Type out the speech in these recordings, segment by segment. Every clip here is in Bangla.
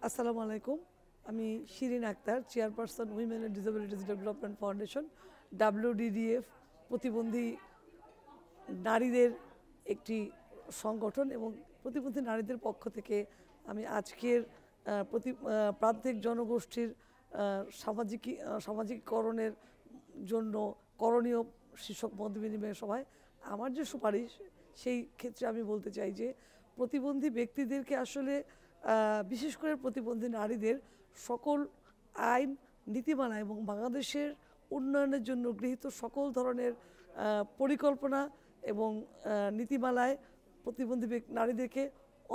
আসসালামু আলাইকুম। আমি Shirin Akhtar, chairperson women and disabilities development foundation, WDDF প্রতিবন্ধী নারীদের একটি সংগঠন এবং প্রতিবন্ধী নারীদের পক্ষ থেকে আমি আজকের প্রান্তিক জনগোষ্ঠীর সামাজিকীকরণের জন্য করণীয় শীর্ষক মত বিনিময় সভায় আমার যে সুপারিশ, সেই ক্ষেত্রে আমি বলতে চাই যে প্রতিবন্ধী ব্যক্তিদেরকে আসলে বিশেষ করে প্রতিবন্ধী নারীদের সকল আইন, নীতিমালা এবং বাংলাদেশের উন্নয়নের জন্য গৃহীত সকল ধরনের পরিকল্পনা এবং নীতিমালায় প্রতিবন্ধী নারীদেরকে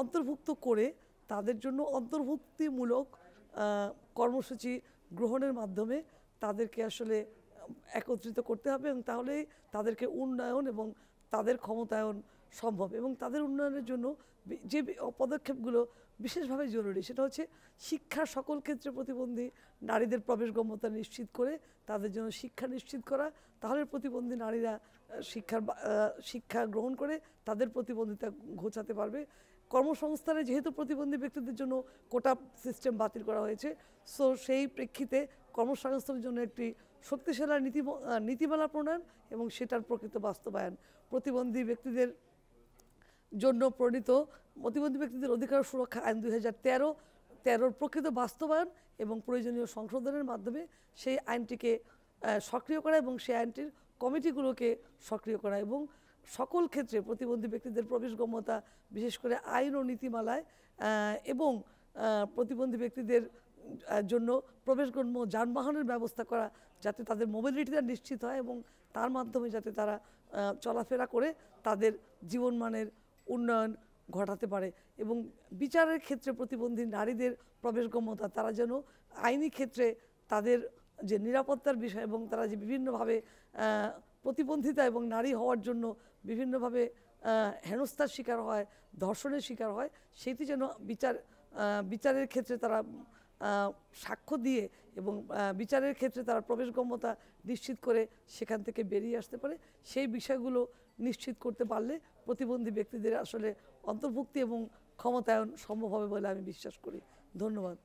অন্তর্ভুক্ত করে তাদের জন্য অন্তর্ভুক্তিমূলক কর্মসূচি গ্রহণের মাধ্যমে তাদেরকে আসলে একত্রিত করতে হবে এবং তাহলেই তাদেরকে উন্নয়ন এবং তাদের ক্ষমতায়ন সম্ভব। এবং তাদের উন্নয়নের জন্য যে পদক্ষেপগুলো বিশেষভাবে জরুরি সেটা হচ্ছে শিক্ষা, সকল ক্ষেত্রে প্রতিবন্ধী নারীদের প্রবেশগম্যতা নিশ্চিত করে তাদের জন্য শিক্ষা নিশ্চিত করা, তাহলে প্রতিবন্ধী নারীরা শিক্ষা গ্রহণ করে তাদের প্রতিবন্ধিতা ঘোচাতে পারবে। কর্মসংস্থানে যেহেতু প্রতিবন্ধী ব্যক্তিদের জন্য কোটা সিস্টেম বাতিল করা হয়েছে, সো সেই প্রেক্ষিতে কর্মসংস্থানের জন্য একটি শক্তিশালী নীতিমালা প্রণয়ন এবং সেটার প্রকৃত বাস্তবায়ন, প্রতিবন্ধী ব্যক্তিদের জন্য প্রণীত প্রতিবন্ধী ব্যক্তিদের অধিকার সুরক্ষা আইন 2013 প্রকৃত বাস্তবায়ন এবং প্রয়োজনীয় সংশোধনের মাধ্যমে সেই আইনটিকে সক্রিয় করা এবং সেই আইনটির কমিটিগুলোকে সক্রিয় করা এবং সকল ক্ষেত্রে প্রতিবন্ধী ব্যক্তিদের প্রবেশগম্যতা বিশেষ করে আইন ও নীতিমালায় এবং প্রতিবন্ধী ব্যক্তিদের জন্য প্রবেশগম্য যানবাহনের ব্যবস্থা করা, যাতে তাদের মোবিলিটিটা নিশ্চিত হয় এবং তার মাধ্যমে যাতে তারা চলাফেরা করে তাদের জীবনমানের উন্নয়ন ঘটাতে পারে। এবং বিচারের ক্ষেত্রে প্রতিবন্ধী নারীদের প্রবেশগম্যতা, তারা যেন আইনি ক্ষেত্রে তাদের যে নিরাপত্তার বিষয় এবং তারা যে বিভিন্নভাবে প্রতিবন্ধিতা এবং নারী হওয়ার জন্য বিভিন্নভাবে হেনস্থার শিকার হয়, ধর্ষণের শিকার হয়, সেটি যেন বিচারের ক্ষেত্রে তারা সাক্ষ্য দিয়ে এবং বিচারের ক্ষেত্রে তারা প্রবেশগম্যতা নিশ্চিত করে সেখান থেকে বেরিয়ে আসতে পারে, সেই বিষয়গুলো নিশ্চিত করতে পারলে প্রতিবন্ধী ব্যক্তিদের আসলে অন্তর্ভুক্তি এবং ক্ষমতায়ন সম্ভব হবে বলে আমি বিশ্বাস করি। ধন্যবাদ।